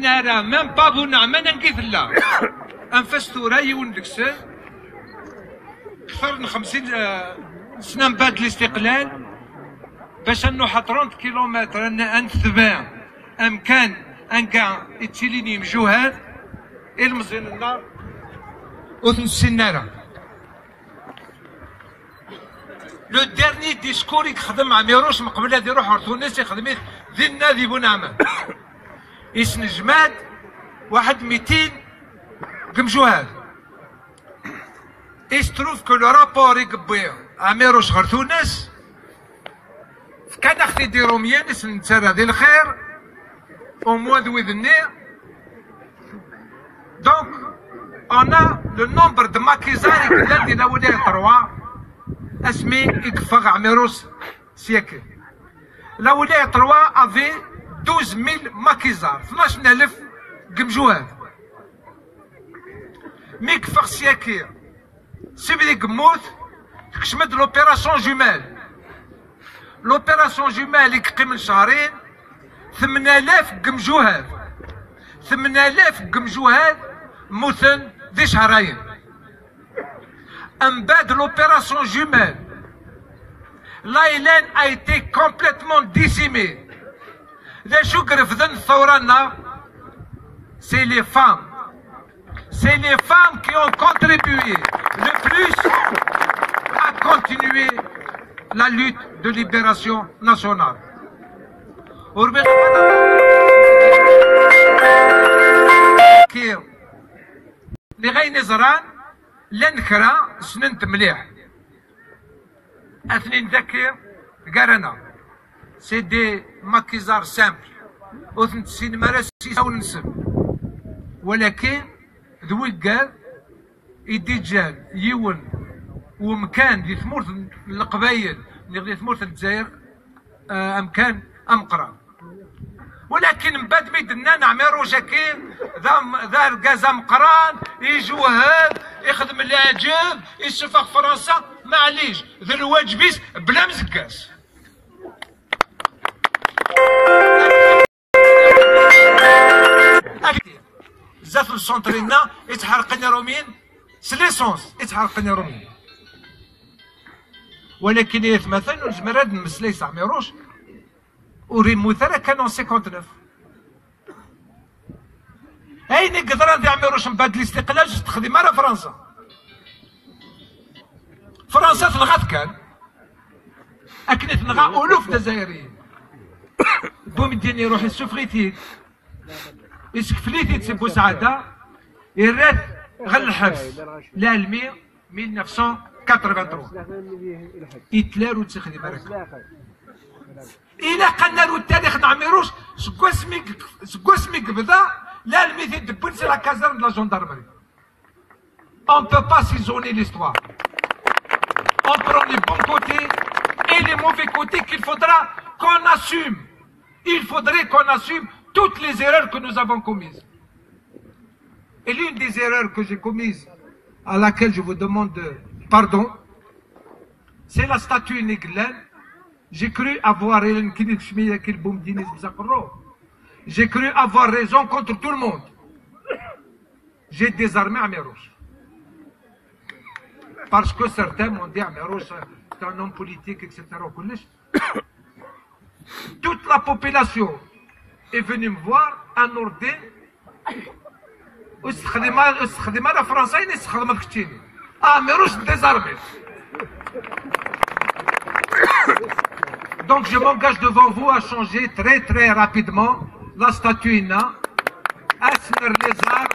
نارا ميم با بو نعمان نقيث لا انفستو راي وندكسن اكثر من 50 سنه من بعد الاستقلال باش انه 30 كيلومتر انثبان امكان انكا يتسيليني مجوهات المزين النار وثنسين نارا. لو ديرني ديسكور يخدم عميروش من قبل هذا يروح لتونس يخدم ذي النادي بونعمان يسن جماد واحد 200 قمجوهات. يستروف كو لو رابور يقبي عميروش غير تونس كان اختي دي روميان اسم نتسرى ذي الخير au moins de Widney. Donc, on a le nombre de maquisards qui l'ont dit là où il y a 3. Asmi Ikfag Amirous siècle. Là où il y a 3 avait 12 000 maquisards. 12 000 Gmjouad. Mikfag siècle. Sibli Gmout, Kshmed l'opération jumelle. L'opération jumelle est Kim Sharin. 8000 قمجوهات 8000 قمجوهات موثن ذي شهرين. من بعد l'opération jumelle لايلان a été complètement décimée. لا شو قرفذن الثورة c'est les femmes. C'est les femmes qui ont contribué le plus à continuer la lutte de libération nationale. اللي غاي نزران لنكرا سننت مليح اثنين ذكر قارنا سي دي ماكيزار سامبل وثنت سينما راسي او نسب ولكن ذوي قال يديجان يون ومكان دي ثمورث القبايل دي ثمورث الجزائر امكان امقرا. ولكن من بعد ما يدنا نعمرو جاكين ذا الكازا مقران يجوهد يخدم العجب يشوف فرنسا معليش ذا الواجبيس بلا مزكاس. زاف السونترينا يتحرقنا رومين سليسونس يتحرقنا رومين. ولكن يتمثل الجمراد المسليس عميروش وريمو ثرا كانوا 59. اين قدران ذي عميروش من بعد الاستقلال تخدم على فرنسا. فرنسا تلغات كان اكنت تلغى الوف جزائريين. بوم الدين يروح السفريتيت يسكفليتيت سي بوسعاده يرات غير الحبس لالمي 1983 هتلر وتخدم على إلا قلنا له التاريخ نعمروش سكواسميك بدا لا الميثود دبل سي لا كازerne de la gendarmerie. On ne peut pas s'isoler l'histoire. On prend les bons côtés et les mauvais côtés qu'il faudra qu'on assume. Il faudrait qu'on assume toutes les erreurs que nous avons commises. Et l'une des erreurs que j'ai commises, à laquelle je vous demande pardon, c'est la statue Neglen. J'ai cru avoir raison contre tout le monde. J'ai désarmé Amérouche. Parce que certains m'ont dit Amérouche c'est un homme politique, etc. Toute la population est venue me voir à Nordin. استخدمها la française استخدمها كتيني. Amérouche désarmé. Donc je m'engage devant vous à changer très rapidement la statue Ina. Asmer les arts,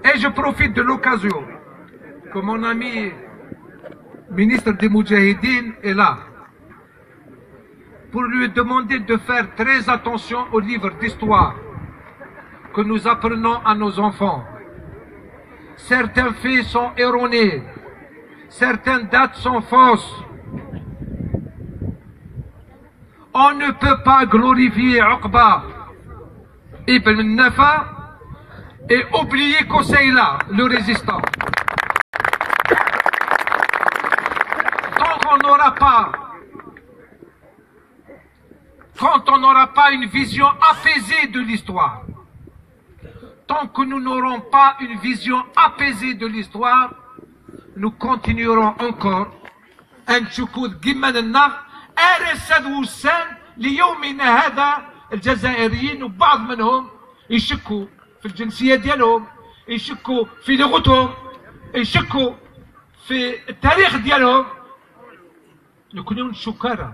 et je profite de l'occasion que mon ami ministre des Moudjahidines est là pour lui demander de faire très attention aux livres d'histoire que nous apprenons à nos enfants. Certains faits sont erronés, certaines dates sont fausses. On ne peut pas glorifier Uqba ibn Nafa et oublier Koseila, le résistant. qu'on n'aura pas, quand on n'aura pas une vision apaisée de l'histoire, tant que nous n'aurons pas une vision apaisée de l'histoire, nous continuerons encore أن نشكوا كما لنا أرسل وسان ليومنا هذا الجزائريين وبعض منهم يشكوا في الجنسية ديالهم، يشكوا في لغتهم، يشكوا في التاريخ ديالهم. نكونوا شكارى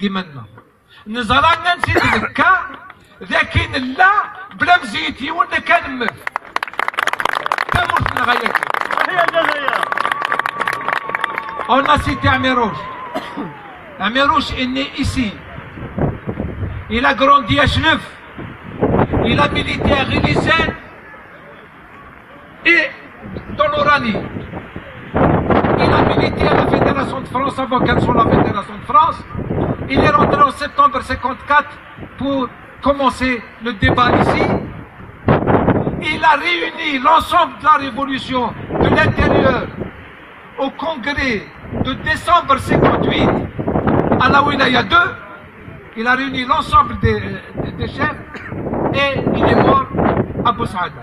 كما لنا نزرانا نسيت ذكا ذاكين لا بلا مزيتي ولا كان مف كامورتنا غاية On a cité Amérouche. Amérouche est né ici. Il a grandi à Chenef. Il a milité à Rilisen et dans l'Oranie. Il a milité à la Fédération de France avant qu'elle soit la Fédération de France. Il est rentré en septembre 54 pour commencer le débat ici. Il a réuni l'ensemble de la révolution de l'intérieur au congrès de décembre 58 à la Wilaya 2. Il a réuni l'ensemble des chefs et il est mort à Boussaïda.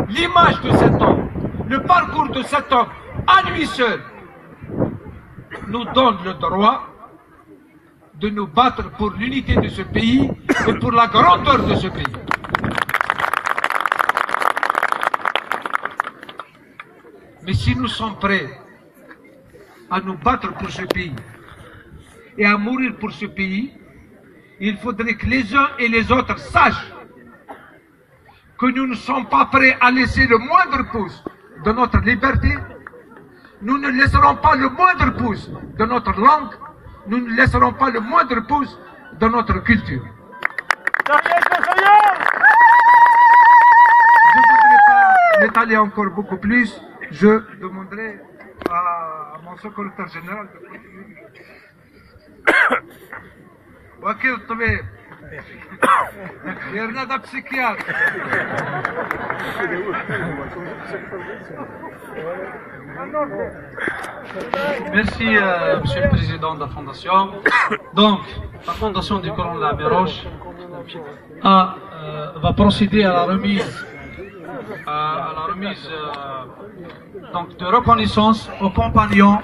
L'image de cet homme, le parcours de cet homme à lui seul nous donne le droit de nous battre pour l'unité de ce pays et pour la grandeur de ce pays. Mais si nous sommes prêts à nous battre pour ce pays et à mourir pour ce pays, il faudrait que les uns et les autres sachent que nous ne sommes pas prêts à laisser le moindre pouce de notre liberté, nous ne laisserons pas le moindre pouce de notre langue, nous ne laisserons pas le moindre pouce de notre culture. Je ne voudrais pas m'étaler encore beaucoup plus, je demanderai à mon secrétaire général de continuer. وكيل الطبيب ديرنا دا بسيكياتر. Merci, Monsieur le Président de la Fondation. Donc, la Fondation du Coran de la Amérouche va procéder à la remise, donc de reconnaissance aux compagnons